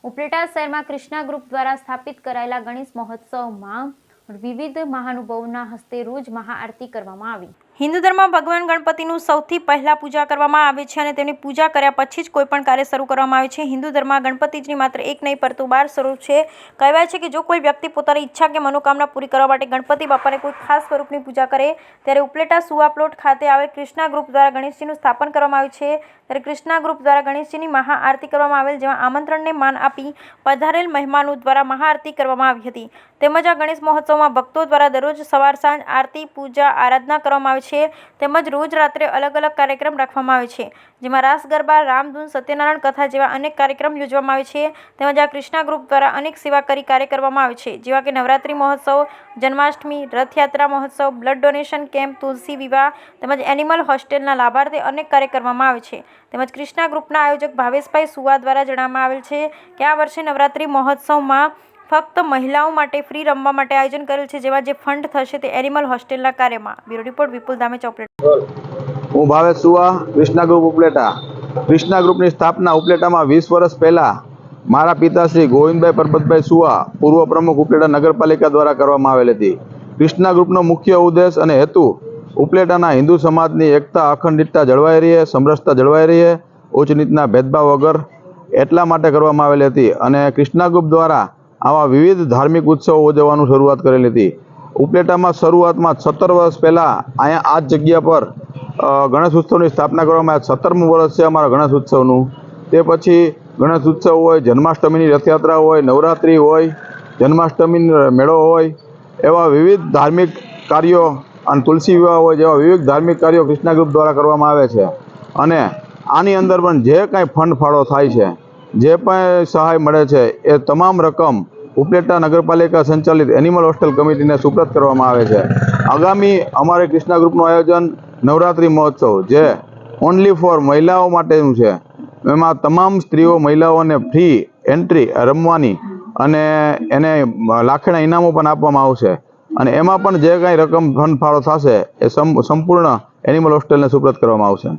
ઉપલેટા શહેરમાં કૃષ્ણા ગ્રુપ દ્વારા સ્થાપિત કરાયેલા ગણેશ મહોત્સવમાં વિવિધ મહાનુભાવોના હસ્તે રોજ મહાઆરતી કરવામાં આવી। હિન્દુ ધર્મમાં ભગવાન ગણપતિનું સૌથી પહેલા પૂજા કરવામાં આવે છે અને તેમની પૂજા કર્યા પછી જ કોઈ પણ કાર્ય શરૂ કરવામાં આવે છે। હિન્દુ ધર્મમાં ગણપતિજી માત્ર એક નહીં પરંતુ 12 સ્વરૂપ છે। કહેવાય છે કે જો કોઈ વ્યક્તિ પોતાની ઈચ્છા કે મનોકામના પૂરી કરવા માટે ગણપતિ બાપાને કોઈ ખાસ સ્વરૂપની પૂજા કરે ત્યારે ઉપલેટા સુવા પ્લોટ ખાતે આવેલ કૃષ્ણા ગ્રુપ દ્વારા ગણેશજીનું સ્થાપન કરવામાં આવ્યું છે। ત્યારે કૃષ્ણા ગ્રુપ દ્વારા ગણેશજીની મહાઆરતી કરવામાં આવેલ, જેમાં આમંત્રણને માન આપી પધારેલ મહેમાનો દ્વારા મહાઆરતી કરવામાં આવી હતી। તેમજ આ ગણેશ મહોત્સવમાં ભક્તો દ્વારા દરરોજ સવાર સાંજ આરતી, પૂજા, આરાધના કરવામાં આવે છે। તેમજ રોજ રાત્રે અલગ અલગ કાર્યક્રમ રાખવામાં આવે છે, જેમાં રાસ ગરબા, રામધૂન, સત્યનારાયણ કથા જેવા અનેક કાર્યક્રમ યોજવામાં આવે છે। તેમજ આ કૃષ્ણા ગ્રુપ દ્વારા અનેક સેવાકારી કાર્ય કરવામાં આવે છે, જેવા કે નવરાત્રિ મહોત્સવ, જન્માષ્ટમી, રથયાત્રા મહોત્સવ, blood donation camp, Tulsi Vivah તેમજ એનિમલ હોસ્ટેલના લાભાર્થે અનેક કાર્ય કરવામાં આવે છે। તેમજ કૃષ્ણા ગ્રુપના આયોજક ભાવેશભાઈ સુવા દ્વારા જણાવવામાં આવેલ છે કે આ વર્ષે નવરાત્રિ મહોત્સવમાં ફક્ત મહિલાઓ માટે ફ્રી રમવા માટે આયોજન કરેલ છે, જેમાં જે ફંડ થશે તે એનિમલ હોસ્ટેલના કાર્યમાં। બ્યુરો રિપોર્ટ વિપુલ ધામેચા, ઉપલેટા। હું ભાવેશ સુવા, કૃષ્ણા ગ્રુપ ઉપલેટા। કૃષ્ણા ગ્રુપની સ્થાપના ઉપલેટામાં 20 વર્ષ પહેલાં મારા પિતાશ્રી ગોવિંદભાઈ પરબતભાઈ સુવા, પૂર્વ પ્રમુખ ઉપલેટા નગરપાલિકા દ્વારા કરવામાં આવેલ હતી। કૃષ્ણા ગ્રુપનો મુખ્ય ઉદ્દેશ અને હેતુ ઉપલેટાના હિન્દુ સમાજની એકતા, અખંડિતતા જળવાઈ રહે, સમરસતા જળવાઈ રહે, ઉચ્ચ નીચના ભેદભાવ વગર એટલા માટે કરવામાં આવેલી હતી। અને કૃષ્ણા ગ્રુપ દ્વારા આવા વિવિધ ધાર્મિક ઉત્સવો ઉજવવાનું શરૂઆત કરેલી હતી। ઉપલેટામાં શરૂઆતમાં 17 વર્ષ પહેલાં અહીંયા આ જ જગ્યા પર ગણેશ ઉત્સવની સ્થાપના કરવામાં આવી। 17મું વર્ષ છે અમારા ગણેશ ઉત્સવનું। તે પછી ગણેશ ઉત્સવ હોય, જન્માષ્ટમીની રથયાત્રા હોય, નવરાત્રિ હોય, જન્માષ્ટમીનો મેળો હોય, એવા વિવિધ ધાર્મિક કાર્યો અને તુલસી વિવાહ હોય જેવા વિવિધ ધાર્મિક કાર્યો કૃષ્ણા ગ્રુપ દ્વારા કરવામાં આવે છે। અને આની અંદર પણ જે કાંઈ ફંડ ફાળો થાય છે, જે પણ સહાય મળે છે, એ તમામ રકમ ઉપલેટા નગરપાલિકા સંચાલિત એનિમલ હોસ્ટેલ કમિટીને સુપ્રત કરવામાં આવે છે। આગામી અમારે કૃષ્ણા ગ્રુપનું આયોજન નવરાત્રિ મહોત્સવ, જે ઓનલી ફોર મહિલાઓ માટેનું છે, એમાં તમામ સ્ત્રીઓ, મહિલાઓને ફ્રી એન્ટ્રી રમવાની અને એને લાખેણા ઇનામો પણ આપવામાં આવશે। અને એમાં પણ જે કાંઈ રકમ ફંડ ફાળો થશે એ સંપૂર્ણ એનિમલ હોસ્ટેલને સુપ્રત કરવામાં આવશે।